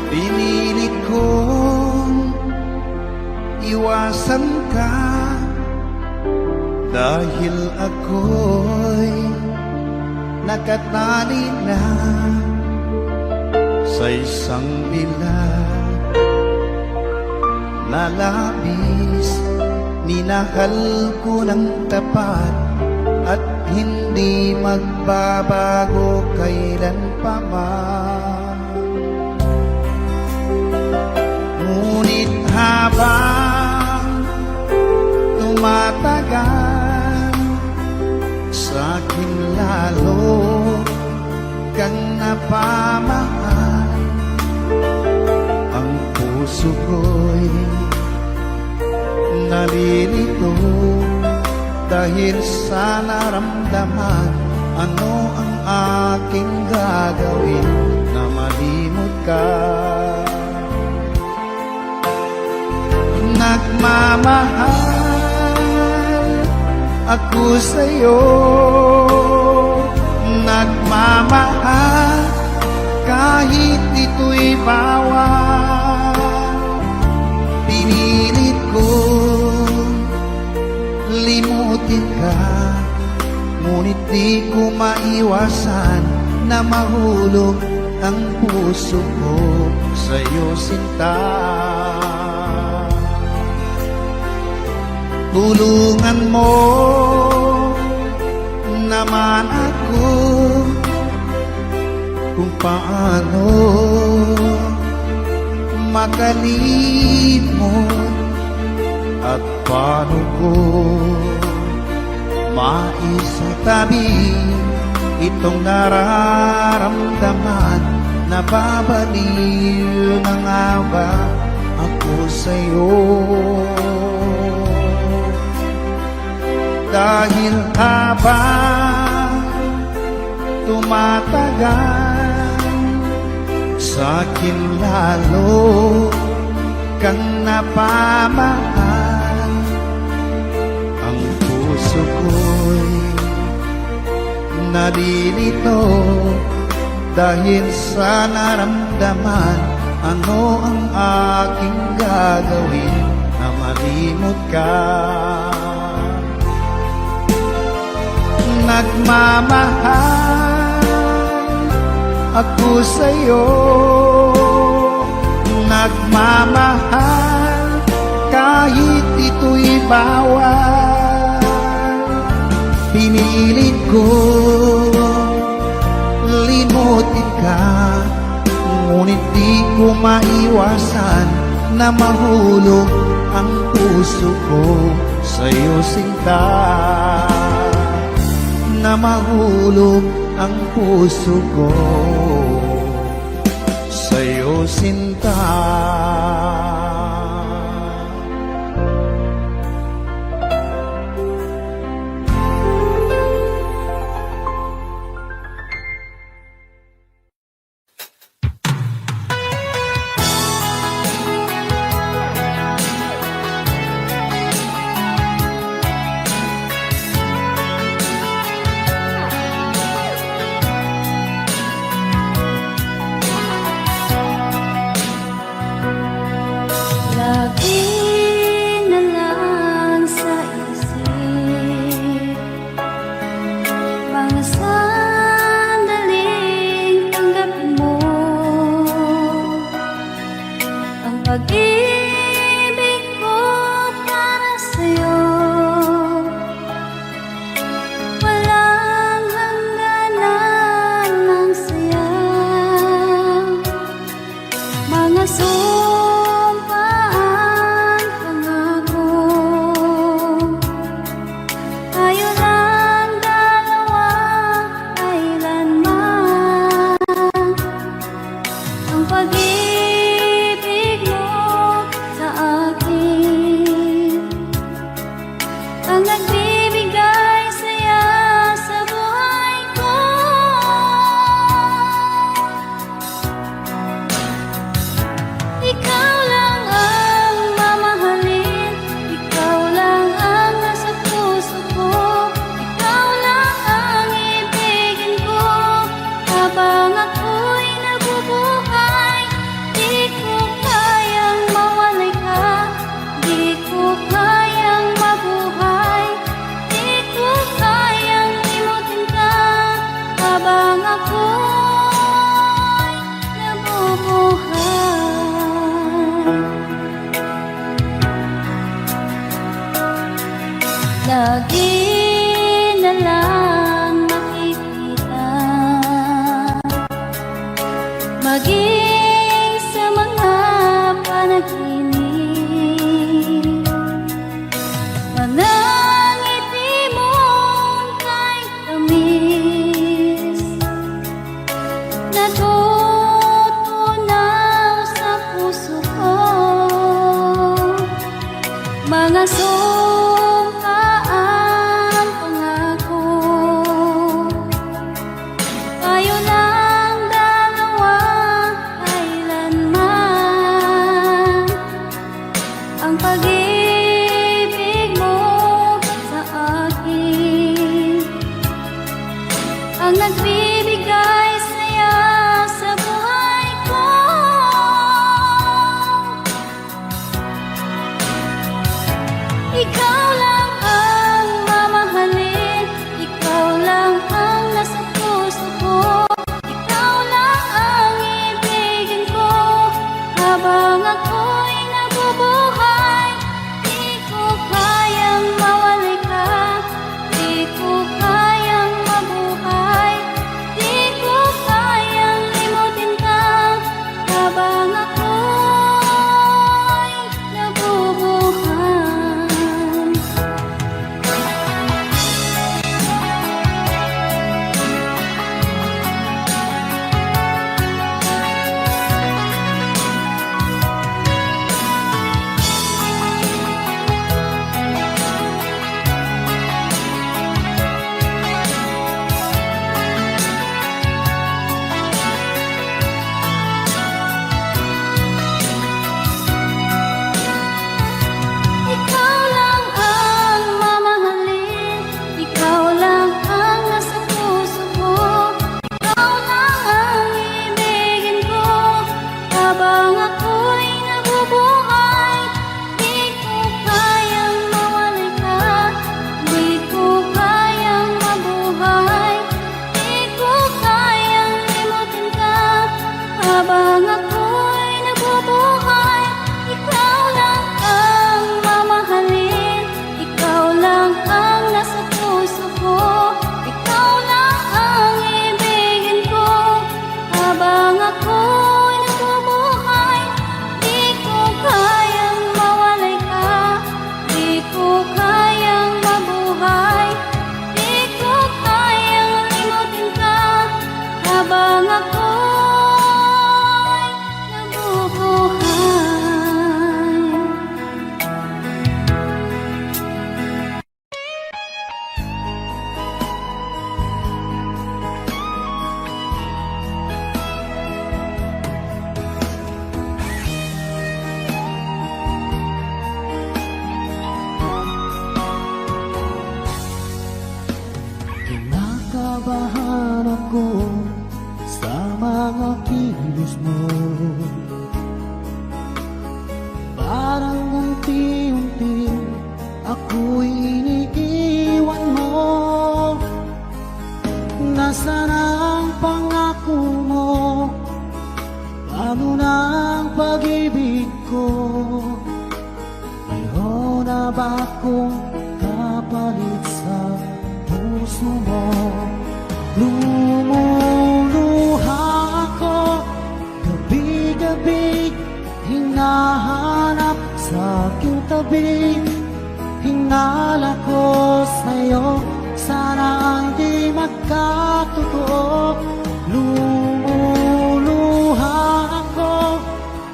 Pinilit kong iwasan ka dahil ako'y nakatali na sa isang bilag na labis. Minahal ko ng tapat at hindi magbabago kailan pa man. Ngunit habang tumatagal, sa'kin lalo kang napamahal. Ang puso ko'y nalilito dahil sa naramdaman. Ano ang aking gagawin na malimot ka? Nagmamahal ako sa'yo, nagmamahal kahit ito'y bawal. Pinilit ko limutin ka, ngunit di ko maiwasan na mahulog ang puso ko sa'yo, sinta. Tulungan mo naman ako kung paano makalimot at paano ko maisatabi itong nararamdaman. Nababaliw na nga ba ako sa'yo? Dahil habang tumatagal, sa'kin lalo kang napamahal. Ang puso ko'y nalilito dahil sa naramdaman. Ano ang aking gagawin na malimot ka? Nagmamahal ako sa'yo, nagmamahal kahit ito'y bawal. Pinilit ko limutin ka, ngunit di ko maiwasan na mahulog ang puso ko sa'yo, sinta. Na mahulog ang puso ko sa'yo, sinta. maging sa mga panaginip. Manangiti mong kay tamis, natutunaw sa puso ko. Mga sumkaang pangako, tayo lang dalawa kailanman. Ang pag-ibig mo sa akin ang nagbibigay saya sa buhay ko. Ikaw lang ang mamahalin, ikaw lang ang nasa puso ko. Ikaw lang ang ibigin ko habang ako'y nabubuhay. Di ko kayang mawali ka, di ko kayang mabuhay, di ko kayang limutin ka habang ako'y nabubuhay. Ikaw lang ang mamahalin, ikaw lang ang nasa puso ko. Ikaw lang ang ibigin ko habang ako'y nabubuhay. Di ko kayang mawali ka, di ko kayang mabuhay, di ko kayang limutin ka habang ako'y nabubuhay. Ikaw lang ang mamahalin, ikaw lang ang nasa puso ko. Ikaw lang ang ibigin ko habang ako'y nabubuhay. Di ko kayang mawalay ka, di ko kayang mabuhay, di ko kayang limutin ka habang ako'y nabubuhay. Kinakabahan ako sa mga kilos mo. Parang unti-unti ako'y iniiwan mo. Nasaan ang pangako mo? Paano na ang pag-ibig ko? Mayroon na ba akong kapalit sa puso mo? Lumuluha ako gabi-gabi, hinahanap sa aking tabi. Hinala ko sa'yo, sana hindi magkatotoo. Lumuluha ako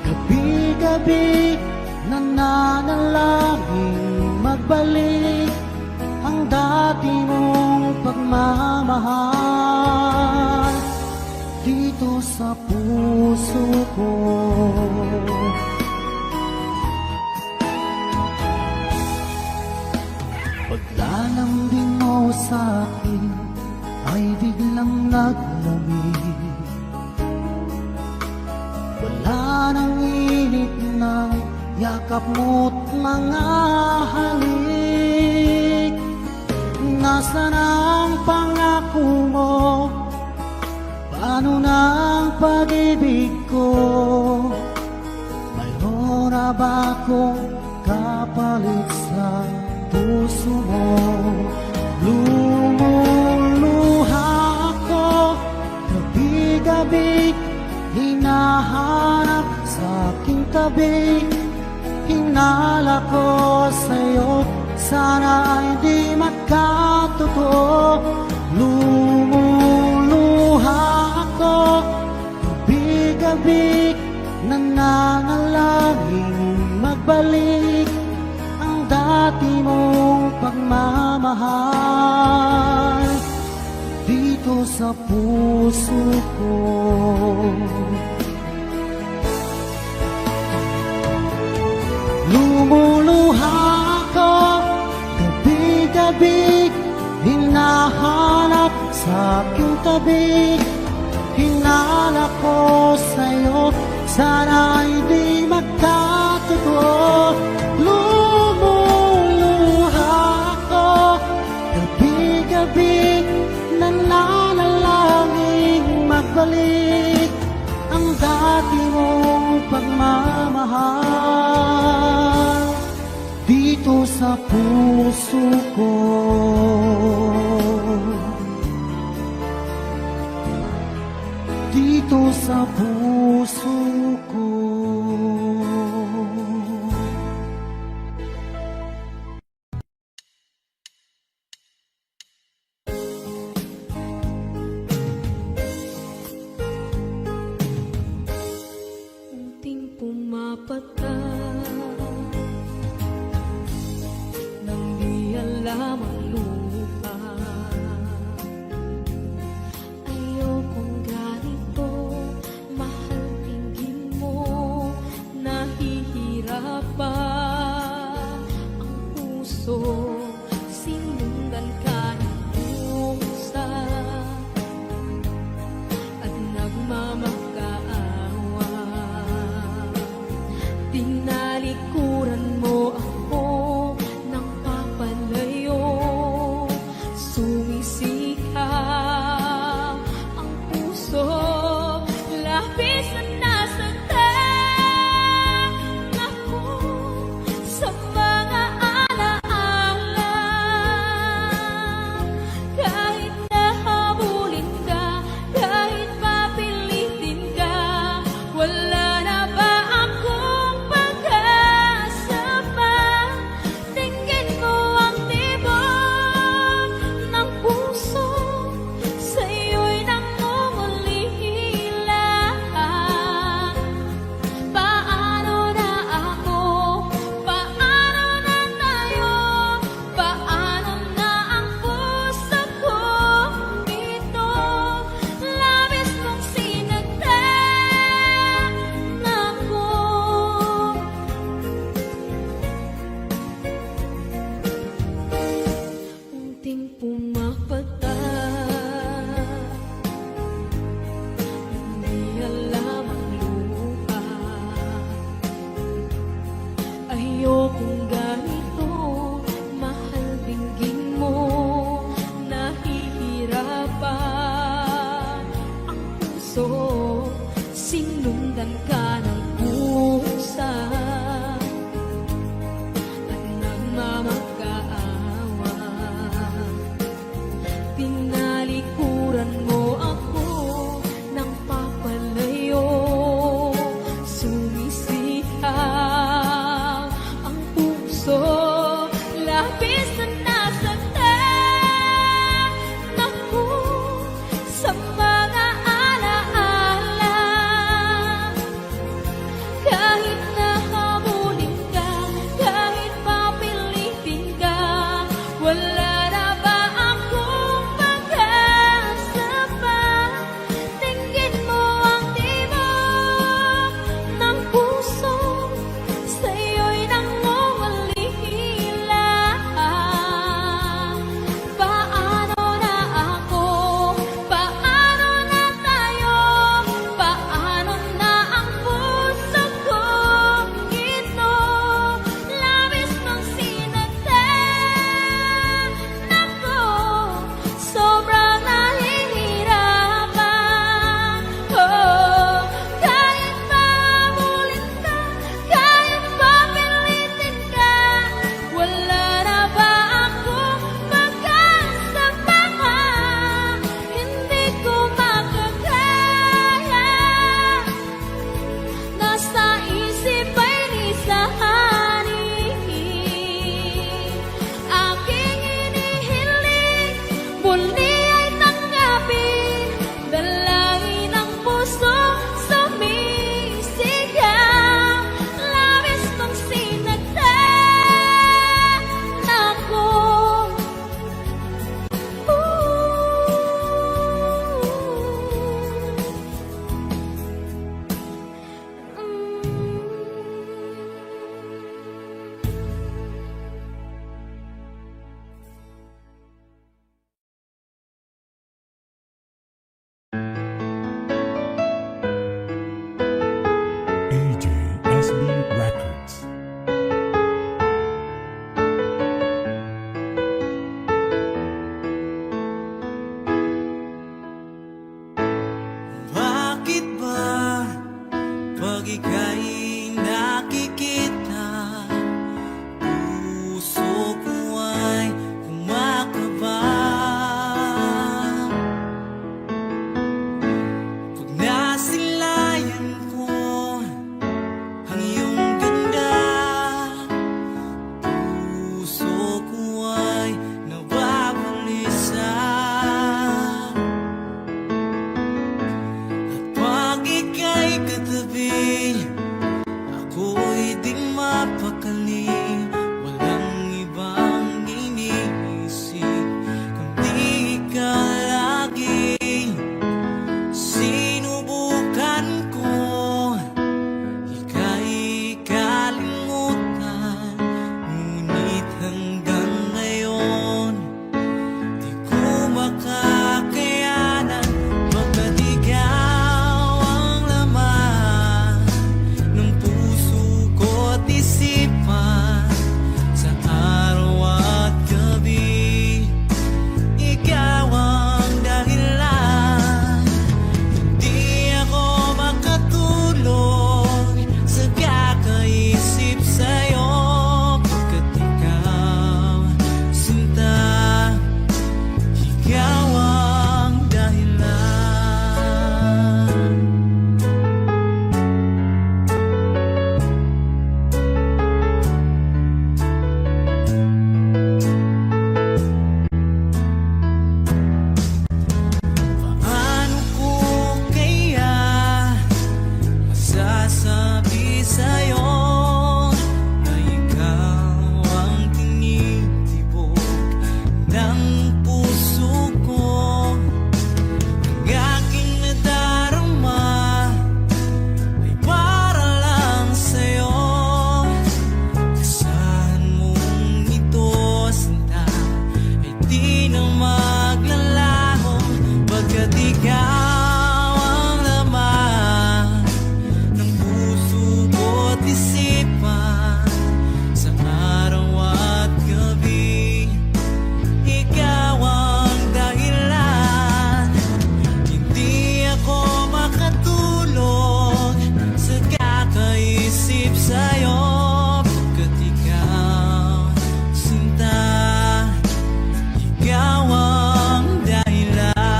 gabi-gabi, nananalangin magbalik ang dati mong pagmamahal dito sa puso ko. Paglalambing mo sa akin ay biglang naglamig. Wala nang init ng yakap mo't mga halik. Nasaan ang pangako mo? Paano na ang pag-ibig ko? Mayroon na ba akong kapalit sa puso mo? Lumuluha ako gabi-gabi, hinahanap sa aking tabi. Hinala ko sa'yo, sana ay di magkatotoo. Lumuluha ako, gabi-gabi, nananalangin magbalik ang dati mong pagmamahal dito sa puso ko. Lumuluha ako, gabi-gabi, hinahanap sa aking tabi. Hinala ko sa'yo, sana ay di magkatotoo. Lumuluha ako, gabi-gabi, nananalangin magbalik ang dati mong pagmamahal dito sa puso ko. Dito sa puso ko. Unting pumapata nang di alam ang lupa. Ayokong ganito, mahal tingin mo, nahihirapan ang puso. Sinundan ka ng pusa at nagmamakaawa. Tinalikuran mo ako ng papalayo, sumisikap ang puso, labis na nasaktan ako sa mga alaala. Kahit nahabulin ka, kahit papilitin ka, wala na ba akong pag-asa pa? Tingin mo ang tibok ng puso, sa'yo'y nangungulila. Paano na ako? Paano na tayo? Paano na ang puso ko dito? Labis mong sinagtan ako. Unting pumapata, hindi alam ang lupa. Ayokong ganito, mahal dinggin mo, nahihirapan ang puso. Sinundan ka ng pusa at nagmamakaawa. Tinalikuran mo ako ng papalayo, sumisikap ang puso, labis na nasaktan ako sa mga alaala. ika'y nakikita, puso ko ay kumakaba. Pag nasilayan ko ang iyong ganda, puso ko ay nababalisa. At pag ika'y katabi, ako'y di mapakali. Walang ibang iniisip kundi ikaw lagi. Sinubukan ko ika'y kalimutan, ngunit hanggang ngayon di ko makakayanan. Pagkat ikaw ang laman ng puso ko't isipan, sa araw at gabi ikaw ang dahilan. Di ako makatulog sa kakaisip sa'yo, pagkat ikaw, sinta, ikaw ang dahilan. Paano ko kaya masasabi sa'yo na ikaw ang tinitibok ng puso ko? Ang aking nadarama ay para lang sa'yo. Asahan mong ito, sinta, ay di na maglalaho, pagkat ikaw ang laman ng puso ko't isipan, sa araw at gabi ikaw ang dahilan. Hindi ako makatulog sa kakaisip sa'yo, pagkat ikaw, sinta, ikaw ang dahilan.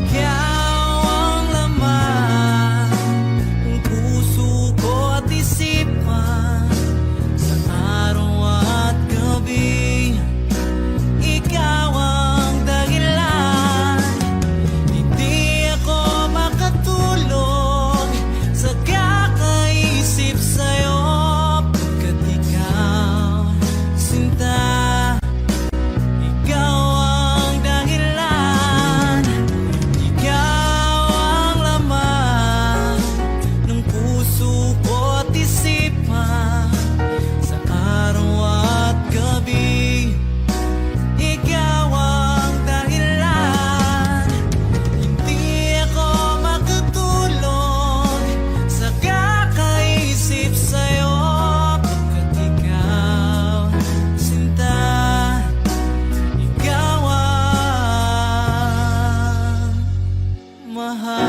Ikaw ang laman ng puso ko't isipan, sa araw at gabi ikaw ang dahilan. Hindi ako makatulog sa kakaisip sa'yo, pagkat ikaw, sinta, ikaw ang dahilan. Ikaw ang laman ng puso ko't isipan, sa araw at gabi ikaw ang dahilan. Hindi ako makatulog sa kakaisip sa'yo, pagkat ikaw, sinta, ikaw ang mahal.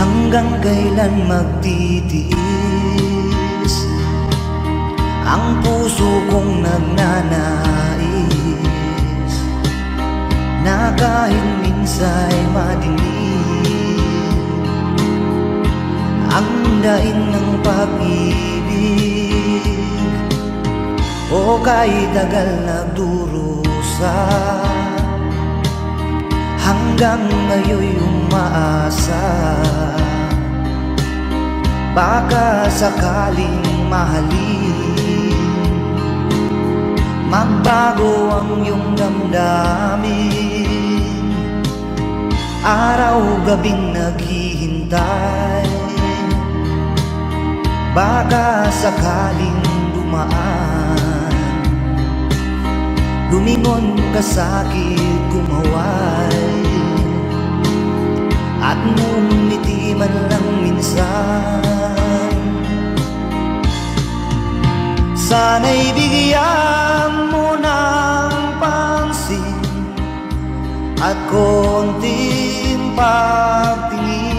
Hanggang kailan magtitiis ang puso kong nagnanais na kahit minsa'y madilim ang daing ng pag-ibig, o kahit tagal nagdurusa, hanggang ngayon'y umaasa. Baka sakaling mahalin, magbago ang iyong damdamin, araw-gabing naghihintay. Baka sakaling dumaan, lumingon ka sa'kin, kumaway, at ngumiti man lang minsan. Sana'y bigyan mo ng pansin at konting pagtingin.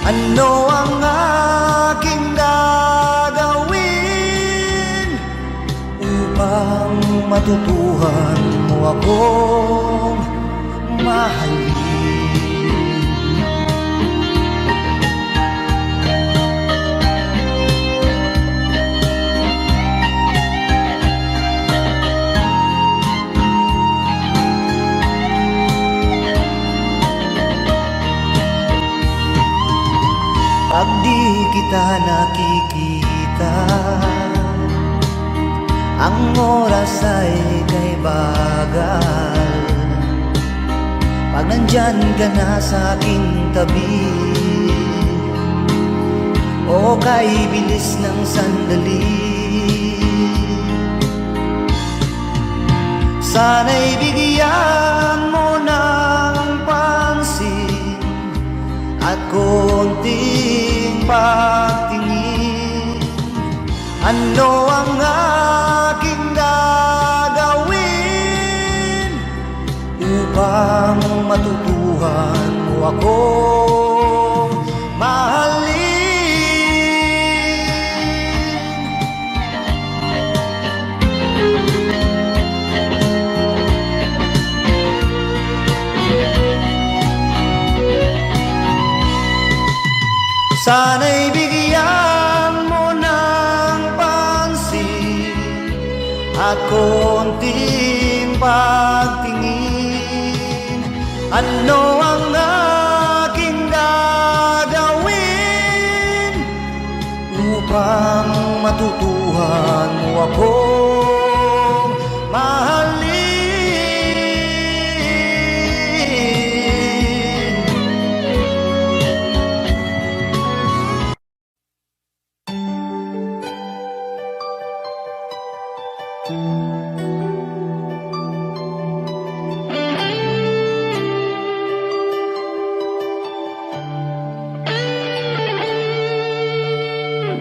Ano ang aking gagawin upang matutuhan mo akong mahalin? Pag di kita nakikita, ang oras ay kay bagal. Pag nandyan ka na sa aking tabi, o kay bilis ng sandali, sana'y bigyan mo ng pansin at konting pagtingin. Ano ang aking gagawin upang matutuhan mo akong mahalin? Sana'y bigyan mo ng pansin at konting pagtingin. Ano ang aking gagawin upang matutuhan mo akong mahalin?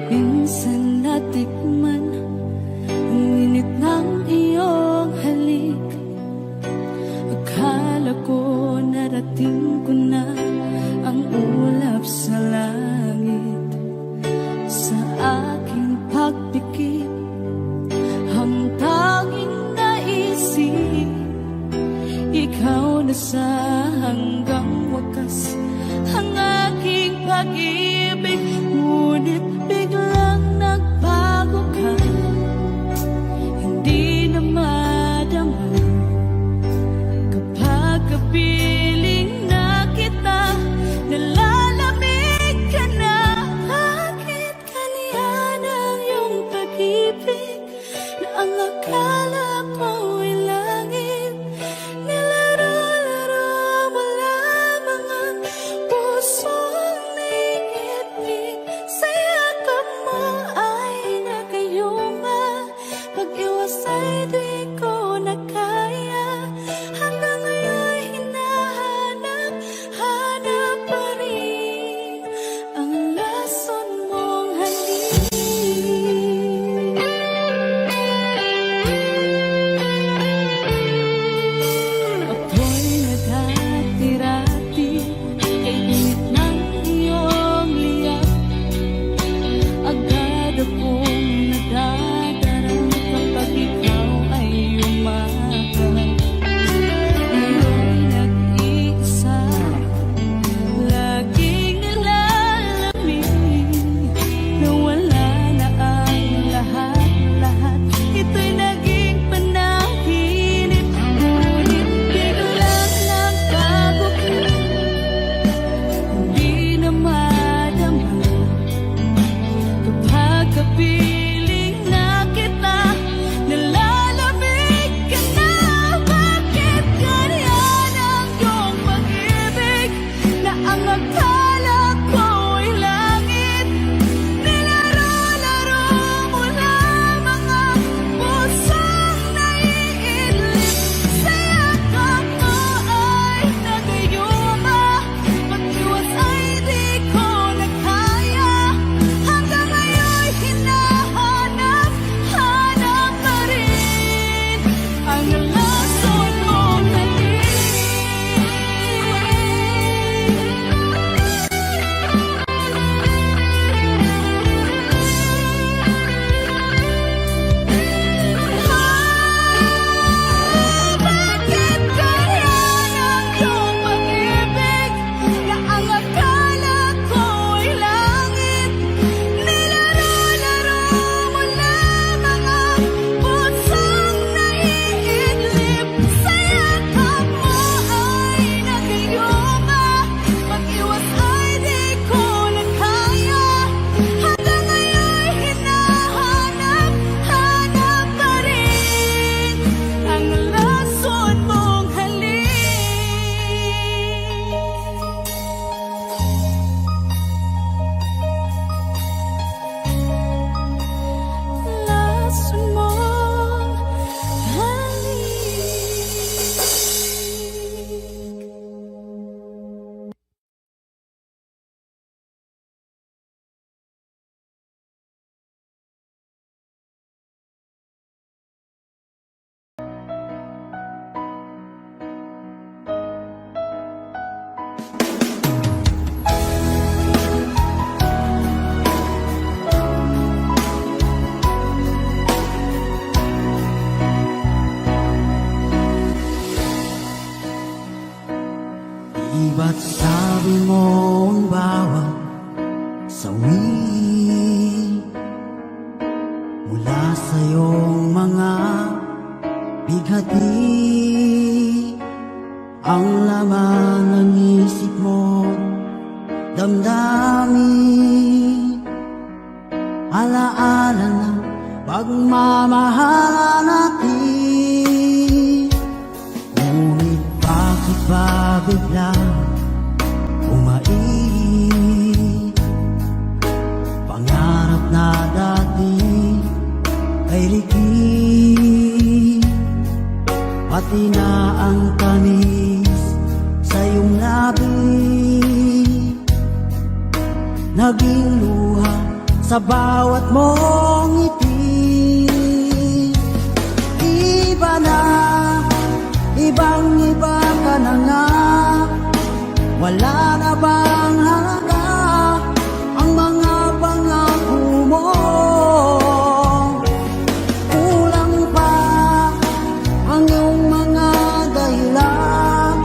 Minsan natikman ang init ng iyong halik. Akala ko narating ko na ang ulap sa langit. Sa aking pagpikit, ang tanging naisip, ikaw na sa hanggang wakas ang aking pag-ibig. Ngunit biglang nagbago ka, hindi na madama kapag kapiling na kita. Nalalamig ka na, bakit kaliyan ang iyong pag-ibig na ang akala ko'y langit? Nilaro-laro mo lamang ang pusong naigit sa'yo ba't sabi mo ang bawat sawi mula sa iyong mga bighati ang laman ng isip mo damdamin alaala ng pagmamahalan natin. Ngunit bakit ba biglang umait? Pangarap na dati ay likid, pati na ang tamis sa iyong labi naging luha sa bawat mong ngiti. Iba na, ibang-iba ka na nga, wala na bang halaga ang mga pangako mo? Kulang pa ang iyong mga dahilan,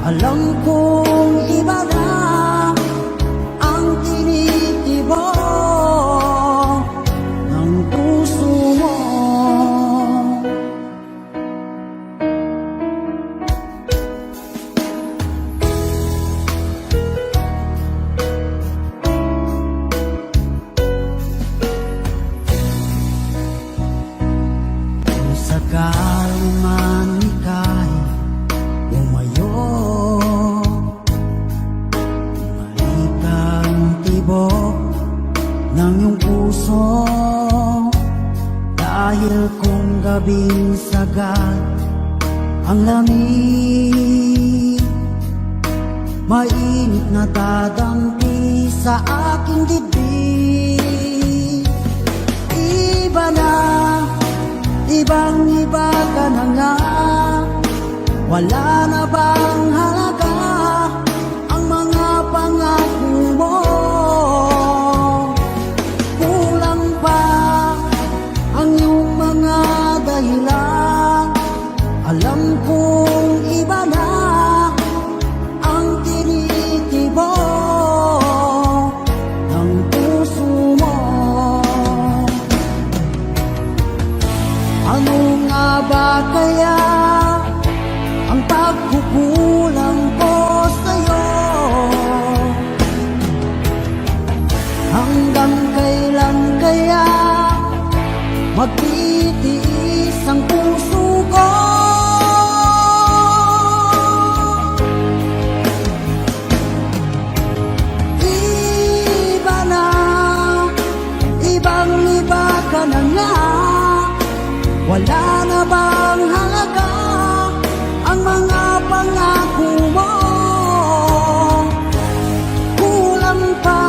alam kong iba na ang tinitibok ng puso mo. Kung sakali man ika'y umayo, malikang tibok ng iyong puso, dahil kung gabing sagad ang lamig, mainit na dadampi sa aking dibdib. Iba na, ibang-iba ka na nga, wala na bang halaga ang mga pangako mo? Kulang pa ang iyong mga dahilan, alam kong iba na ang tinitibok ng puso mo. Ano nga ba kaya ang pagkukulang ko sa'yo? Hanggang kailan kaya magtitiis ang puso ko? Iba na, ibang-iba ka na nga, wala na bang halaga ang mga pangako mo? Kulang pa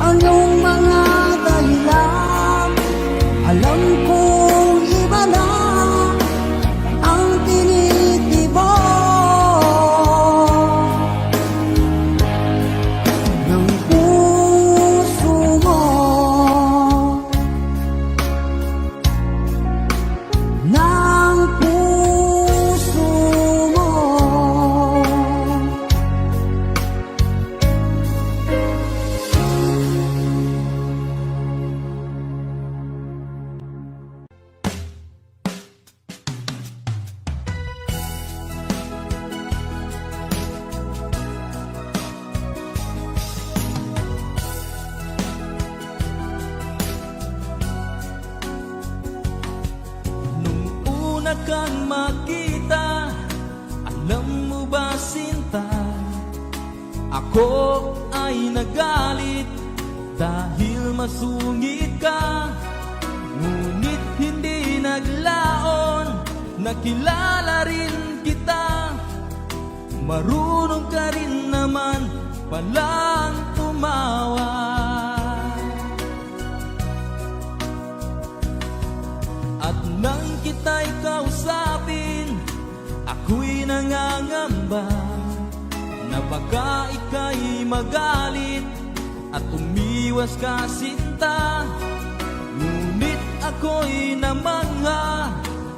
ang iyong mga dahilan, alam kong iba na ang tinitibok ng puso mo. Ng puso mo. Nung una kang makita, alam mo ba sinta, ako ay nagalit dahil masungit ka. Ngunit hindi naglaon, nakilala rin kita. Marunong ka rin naman palang tumawa. At nang kita'y kausapin, ako'y nangangamba na baka ika'y magalit at umiwas ka sinta. Ngunit ako'y namangha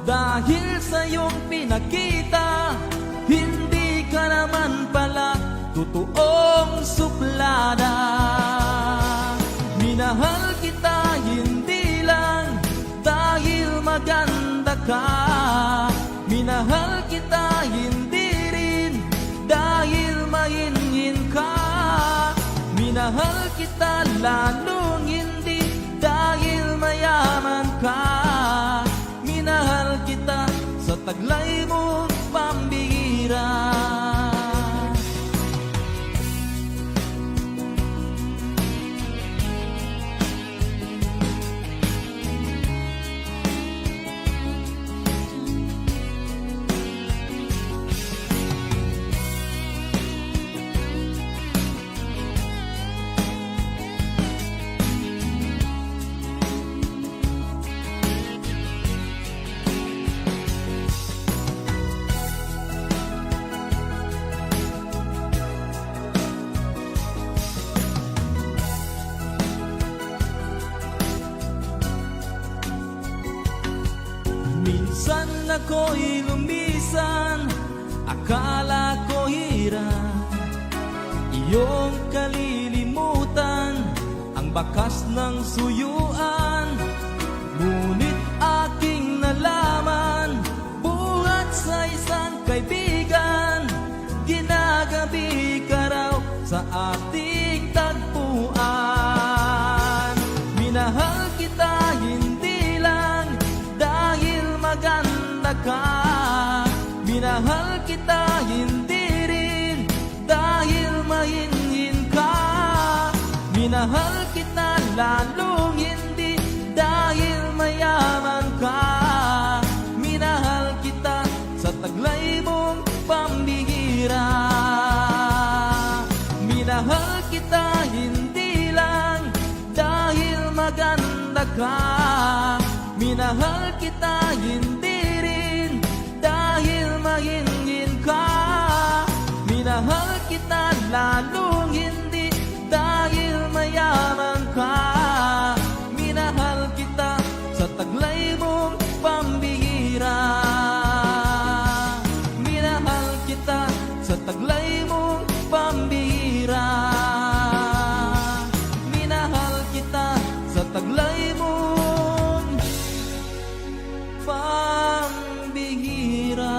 dahil sa iyong pinakita, hindi ka naman pala totoong suplada. Minahal kita hindi lang dahil maganda ka, minahal kita hindi rin dahil mahinhin ka, minahal kita lalong hindi dahil mayaman ka, minahal kita sa taglay mong pambihira. Minsan ako'y lumisan, akala ko hirap iyong kalilimutan ang bakas ng suyuan. Ngunit aking nalaman, buhat sa isang kaibigan, ginagabi ka raw sa ating tagpuan. Minahal kita hindi lang dahil maganda ka, minahal kita hindi rin dahil mahinhin ka, minahal kita lalong hindi dahil mayaman ka, minahal kita sa taglay mong pambihira. Minahal kita hindi lang dahil maganda ka, minahal kita hindi rin dahil mahinhin ka, minahal kita lalong hindi dahil mayaman ka, minahal kita sa taglay mong pambihira. Minahal kita sa taglay mong pambihira. Minahal kita sa taglay mong pambihira.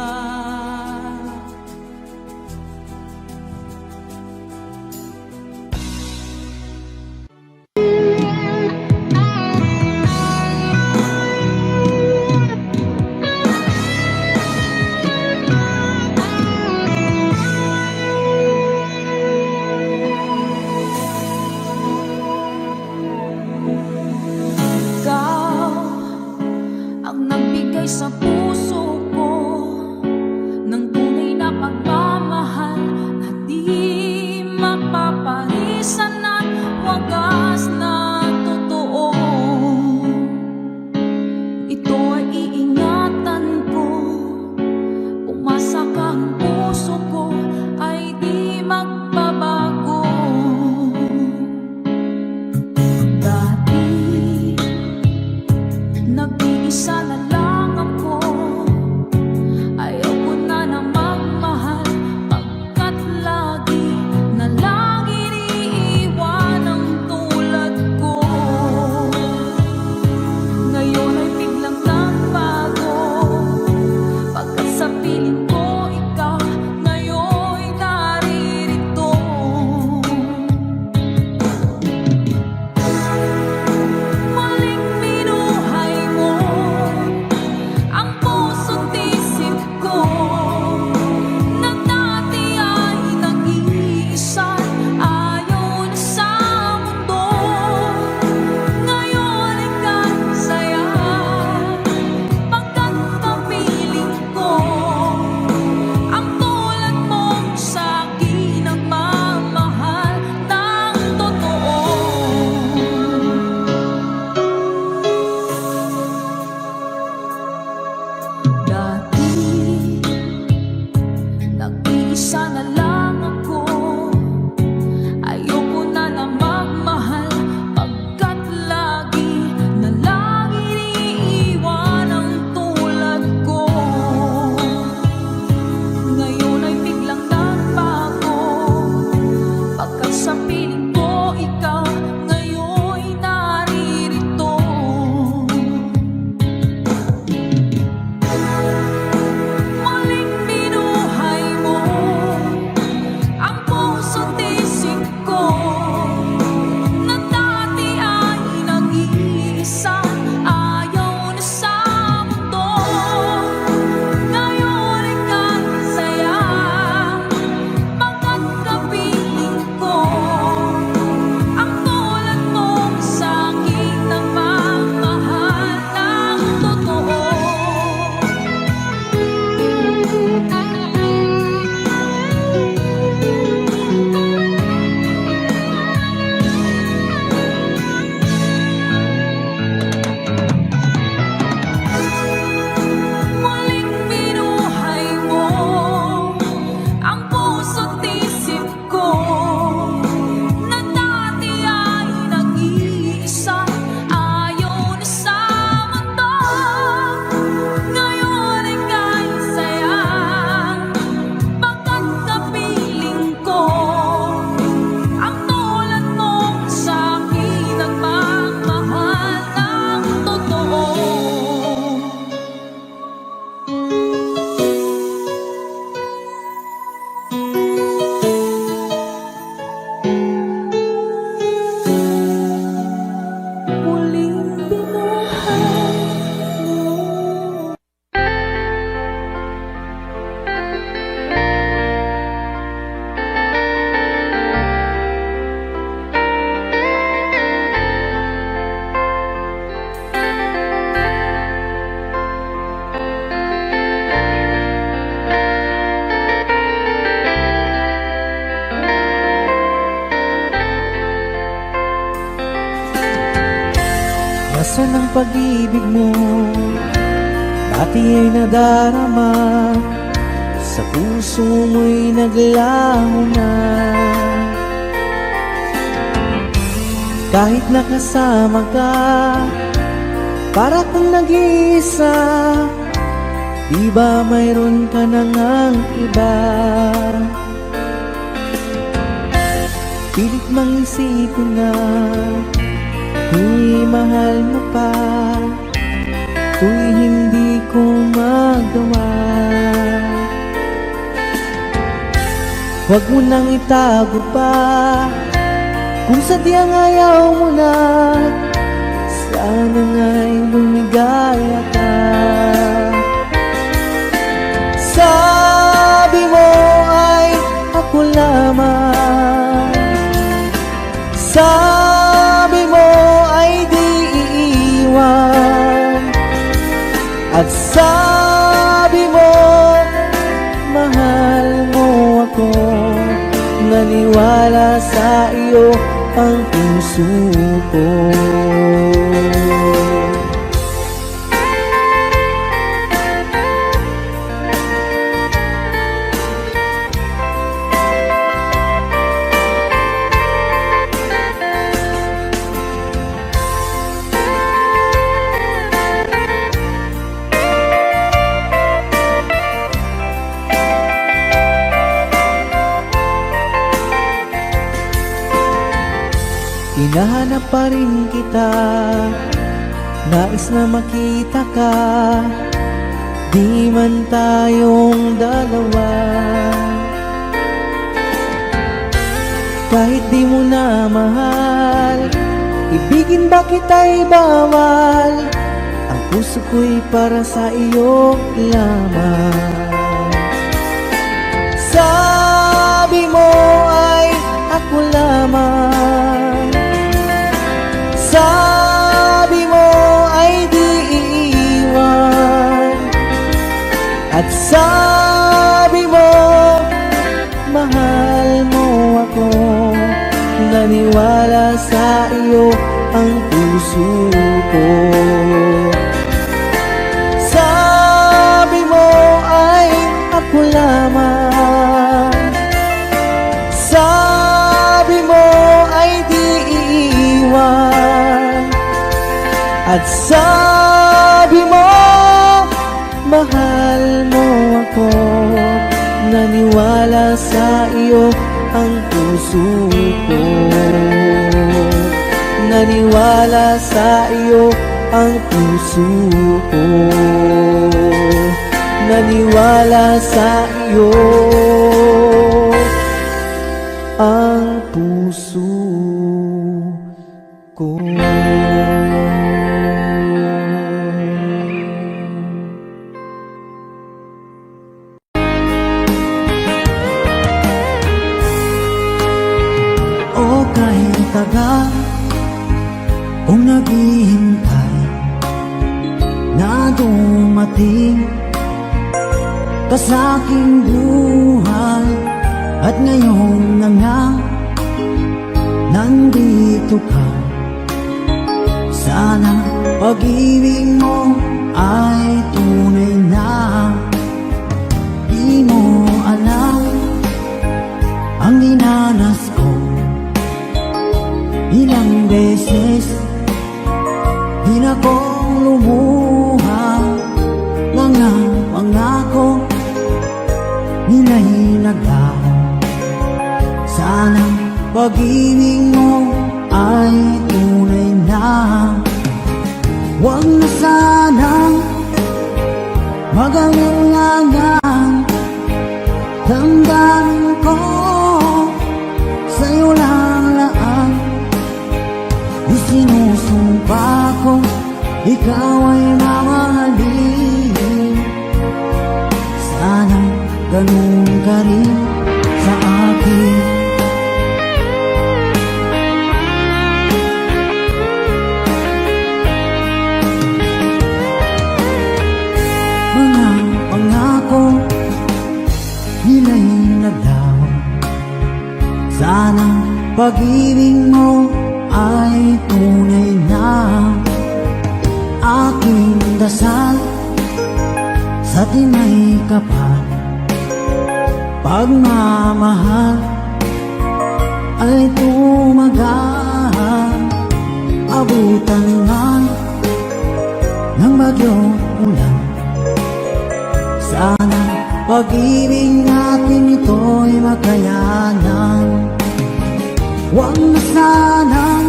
Ikaw ang nagbigay sa puso ko ng tunay na pagmamahal na di mapaparisan at wagas na totoo. Ito ay iingatan ko, umasa ka ang puso ko ay di magbabago. Dati nag-iisa na lang ako, ayaw ko na magmahal pag-ibig mo dati ay nadarama, sa puso mo'y naglaho na. Kahit nakasama ka, para kang nag-iisa, di ba mayroon ka na ngang iba? Pilit mang isipin na kung mahal mo pa, kung hindi ko magawa. Huwag mo nang itago pa, kung sadyang ayaw mo na, sana nga'y lumigaya ka. Sabi mo ay ako lamang, sabi mo ay di iiwan, at sabi mo mahal mo ako. Naniwala sa iyo ang puso ko. Hinahanap pa rin kita, nais na makita ka, di man tayong dalawa. Kahit di mo na mahal, ibigin ba kita'y bawal? Ang puso ko'y para sa iyo lamang. Sabi mo ay ako lamang, sabi mo ay di iiwan, at sabi mo mahal mo ako. Naniwala sa iyo ang puso ko. Sabi mo ay ako lamang, sabi mo ay di iiwan, at sabi mo mahal mo ako. Naniwala sa iyo ang puso ko. Naniwala sa iyo ang puso ko. Naniwala sa iyo ang puso ko. O kahit tagal kung naghihintay na dumating ka sa aking buhay, at ngayon na nga nandito ka. Sana pag-ibig mo ay tunay na. Di mo alam ang dinanas ko, ilang beses di na kong lumuha. Mga pangako nila'y naglaho. Sana pag-ibig mo ay tunay na. Huwag na sanang mag-alangan, damdamin ko sa'yo lang. Isinusumpa ko ikaw ay mamahalin. Sana ganun ka rin sa akin. Mga pangako nila'y naglaho. Sana pag-ibig mo ay tunay na. Aking dasal sa tinay kapal, pagmamahal ay tumagal. Abutan man ng bagyong ulan, sana pag-ibig natin ito'y makayanan. Huwag na sanang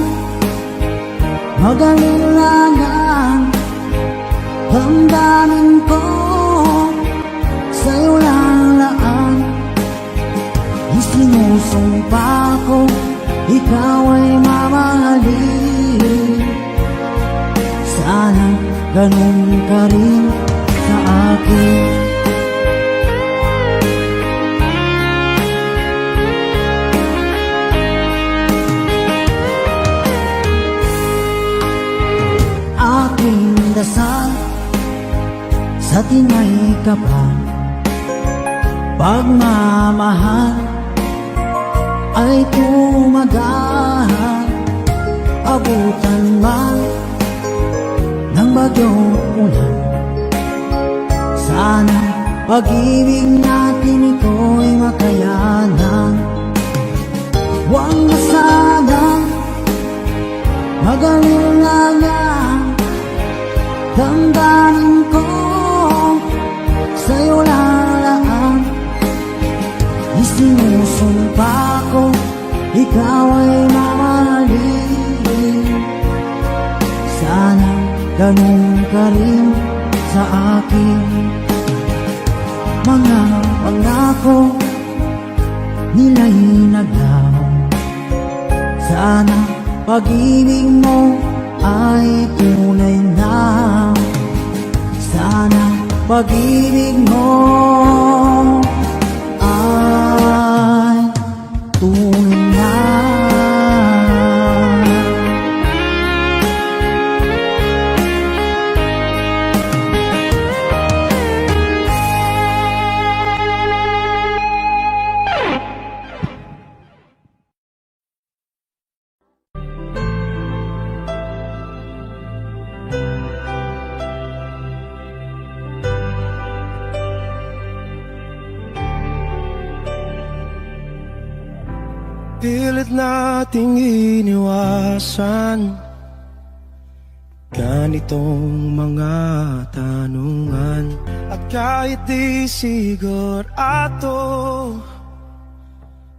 mag-alilangan, damdamin ko sa'yo lalaan. Isinusumpa ko, ikaw ay mamahalin. Sana ganun ka rin sa akin. Aking dasal sa tinay kapal, pagmamahal ay tumagal. Abutan man ng bagyong ulan, sana pag-ibig natin ito'y makayanan. Huwag na sanang mag-alilangan, damdamin ko sa'yo lalaan. Isinusumpa ko, ikaw ay mamahalin. Sana ganun ka rin sa akin. Mga pangako nila'y naglaho, sana pag-ibig mo ay tunay na. Sana pag-ibig mo ay tunay na. Pilit nating iniwasan ganitong mga tanungan. At kahit di sigurado,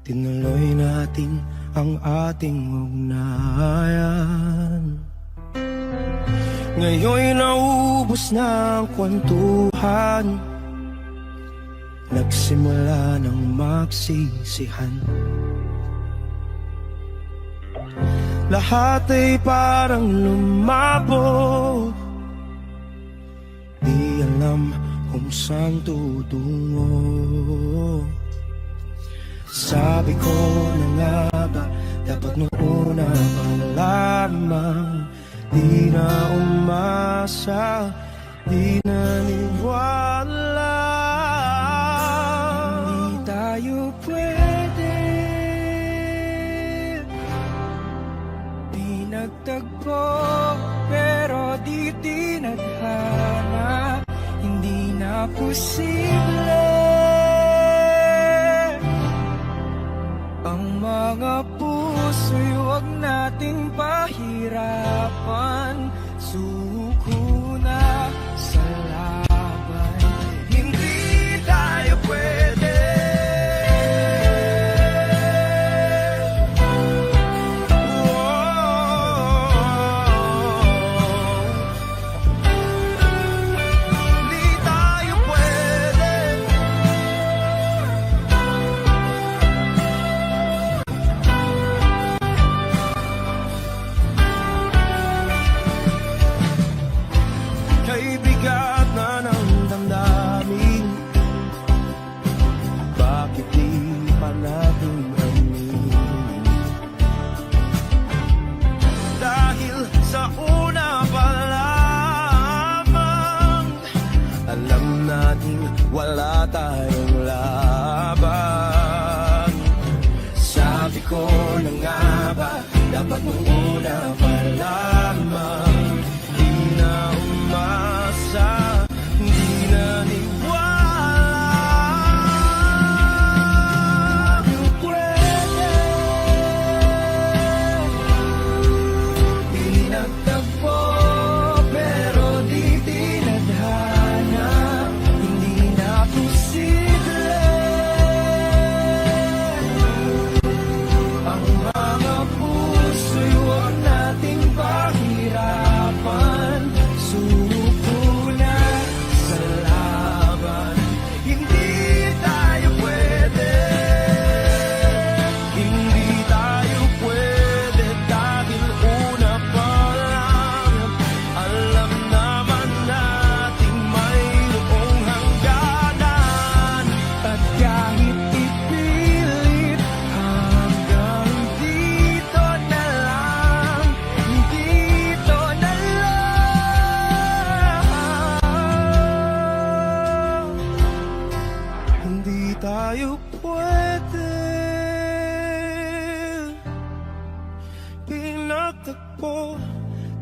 tinuloy natin ang ating ugnayan. Ngayon'y naubos na ang kwentuhan, nagsimula ng magsisihan. Lahat ay parang lumabo, di alam kung saan tutungo. Sabi ko na nga ba, dapat nung una pa lamang, di na umasa, di naniwala. Hindi tayo pwede, di nagtagpo, pero di tinadhana. Hindi na posible ang mga puso'y huwag nating pahirapan. Suko na sa laban, hindi tayo pwede. Hindi tayo pwede. Kay bigat na ng damdamin, bakit di pa natin aminin? Dahil sa una pa lamang, alam natin wala tayong laban. Sabi ko na nga ba, dapat nung una pa lamang, di na tayo pwede pinagtagpo,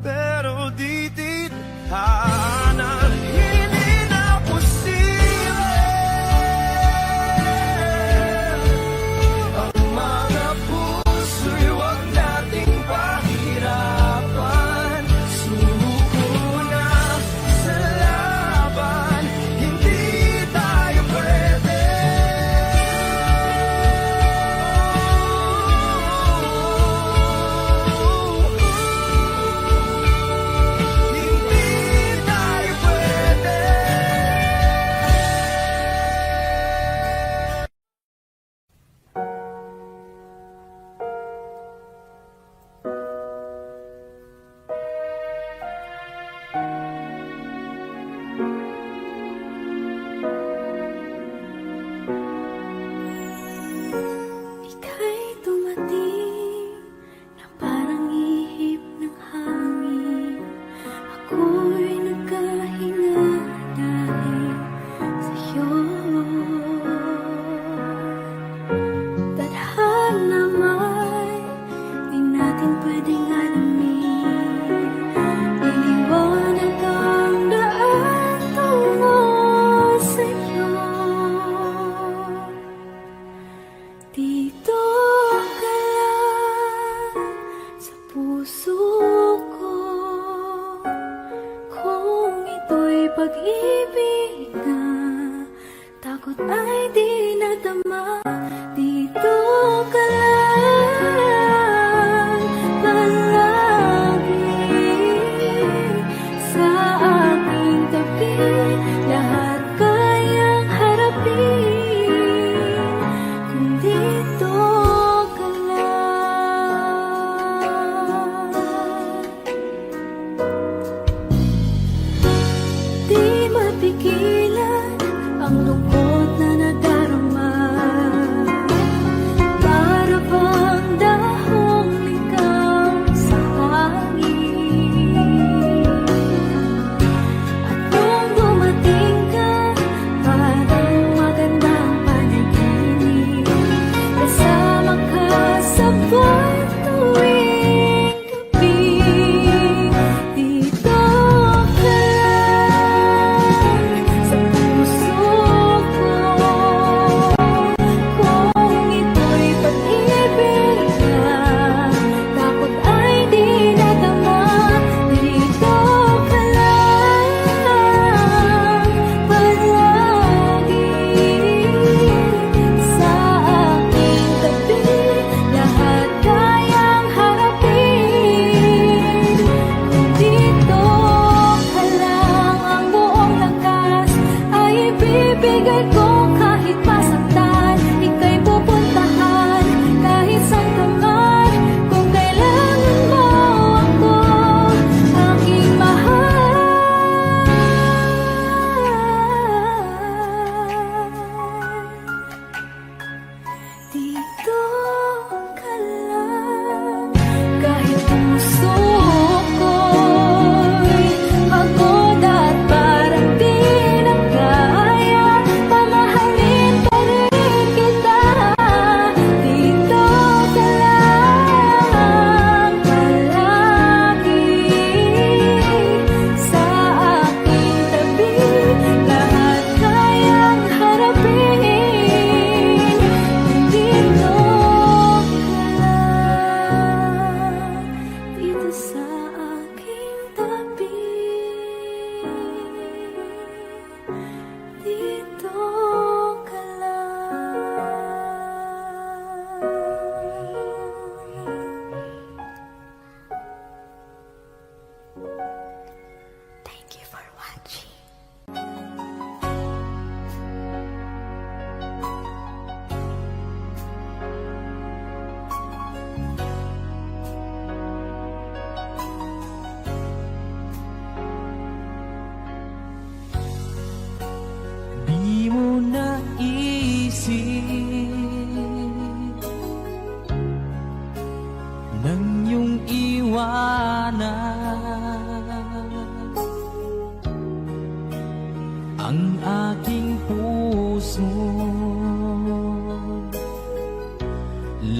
pero di tithanan. Hindi na posible ang mga puso'y huwag nating pahirapan. Sumuko na sa laban, hindi tayo pwede. Hindi tayo pwede. Ika'y dumating na parang ihip ng hangin. Ako'y nagkahinga dahil sa'yo. Tadhana may di natin pwedeng alamin. Iniwanag ang daan tungo sa'yo. Dito ka lang sa puso ko. Kung ito'y pag-ibig na takot ay di nadama. Dito ka lang palagi sa aking tabi. Lahat kayang harapin kung dito ka lang. Di mapigilan ang lungkot na nadarama.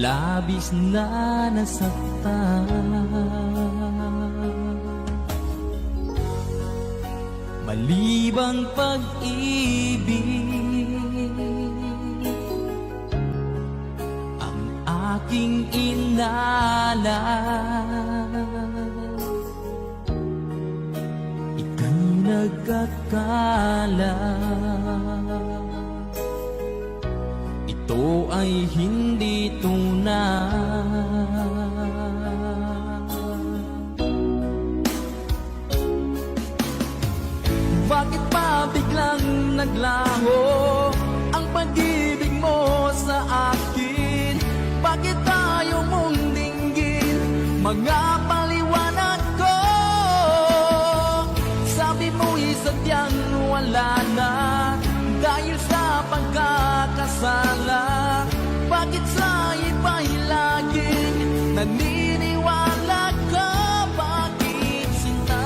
labis na nasaktan. Malibang pag-ibig ang aking inalan. Ika'y nagkakala, ito ay hindi tunay. Bakit pa biglang naglaho ang pag-ibig mo sa akin? Bakit tayo mong dinggin mga paliwanag ko? Sabi mo'y sadyang wala na dahil sa pagkakasala. Bakit sa iba'y laging naniniwala ka? Bakit sinta?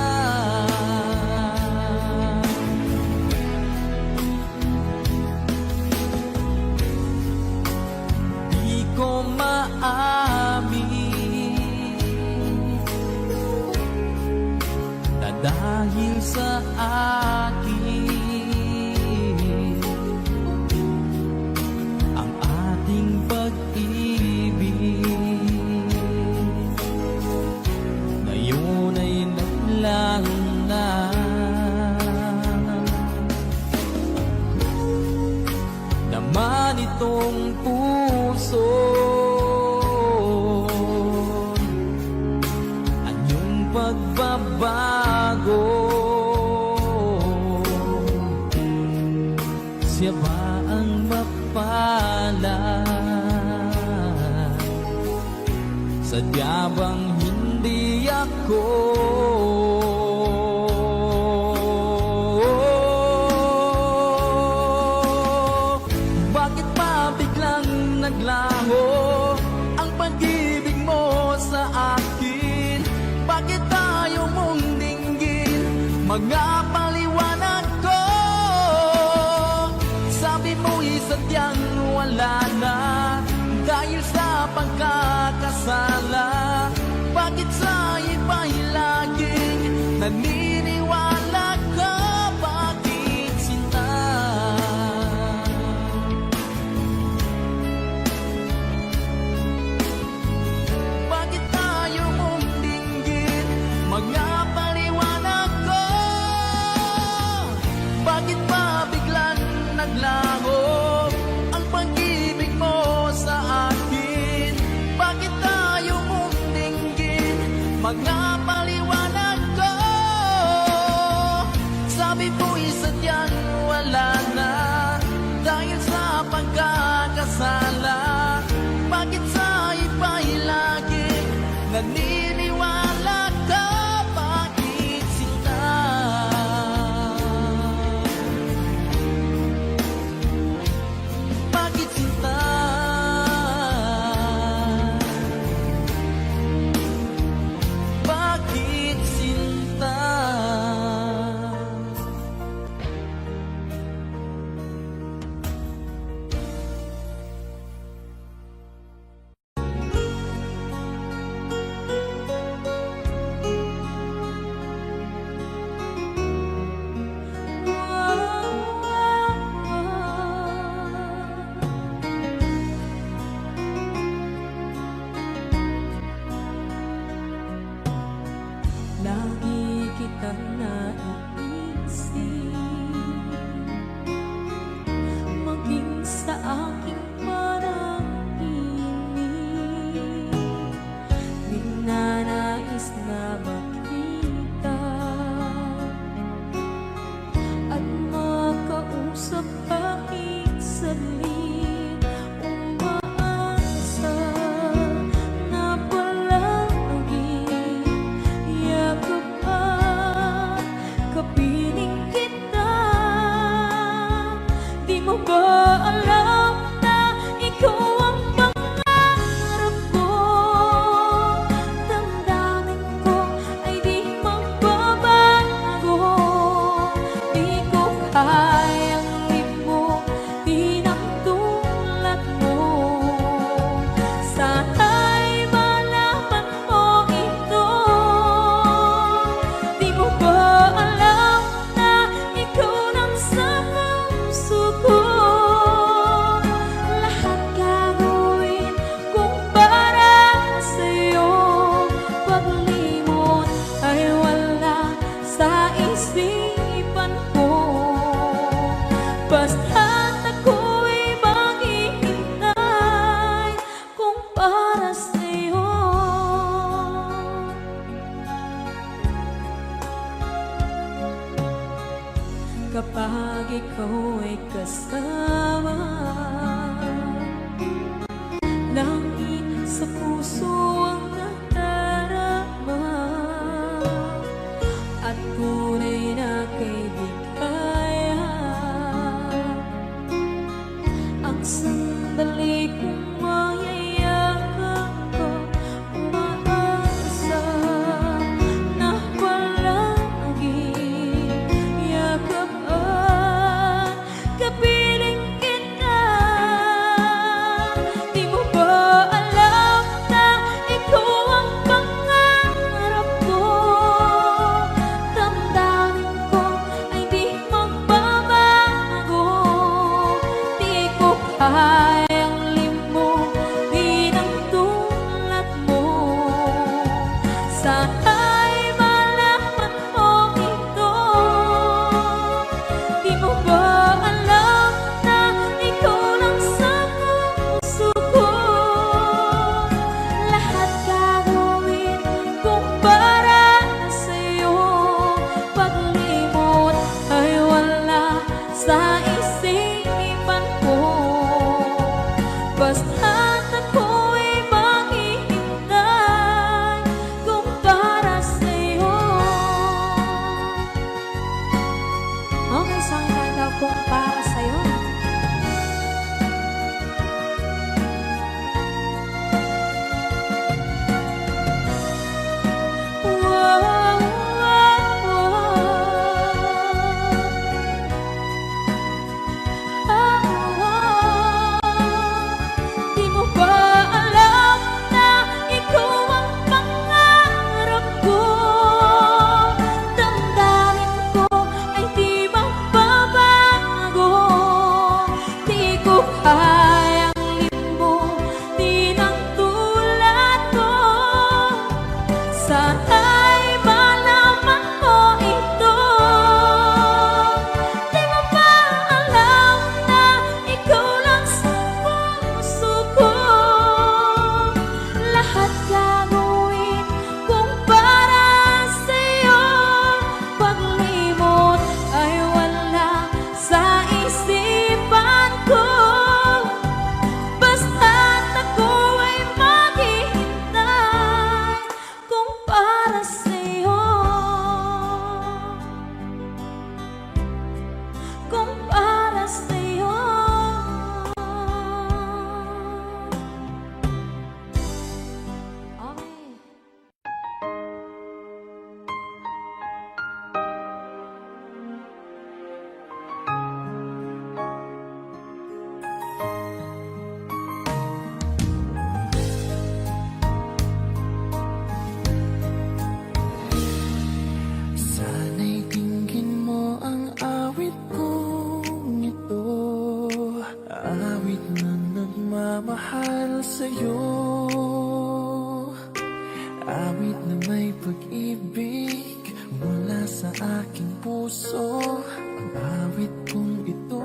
Di ko maamin na dahil sa akin ang ating pag-ibig ngayon ay naglaho na. Naman itong puso anyong pagbabago, siya ba ang mapalad? Sadya bang hindi ako? Bakit pa biglang naglaho ang pag-ibig mo sa akin? Bakit tayo mong dinggin mga paliwanag ko? Sabi mo'y sadyang wala na dahil sa pagkakasala. Bakit sa iba'y laging naniniwala ka? Bakit sinta? Bakit tayo mong dinggin mga paliwanag ko? Bakit pa biglang naglaho ang pag-ibig mo sa akin? Bakit tayo mong dinggin mga paliwanag ko? Sabi mo'y sadyang wala na dahil sa pagkakasala. Bakit sa iba'y laging naniniwala ka? Bakit sinta? Bakit sinta? Bakit sinta? Sandali kong mayayakap ka, umaasa na palaging yakap at kapiling kita. Di mo ba alam na ikaw ang pangarap ko? Damdamin ko ay di magbabago. Di ko kayang limutin ang tulad mo. Sana'y malaman mo ito. Di mo ba alam na ikaw lang sa puso ko? Lahat gagawin kung para sa'yo. Paglimot ay wala sa isipan ko. Basta't ako'y maghihintay kung para sa'yo. Okay, isang kanta kung para sa'yo. Di mo ba alam na ikaw ang pangarap ko? Damdamin ko ay di magbabago. Di ko kayang limutin ang tulad ko. Sana'y malaman mo ito. Di mo ba alam na ikaw lang sa puso ko? Lahat gagawin kung para sa'yo. Paglimot ay wala sa isipan ko. Basta't ako ay maghihintay kung para sa'yo. Kung para sa'yo. Okay. Sana'y dinggin mo ang awit kong ito, awit na nagmamahal sa'yo, awit na may pag-ibig mula sa aking puso. Ang awit kong ito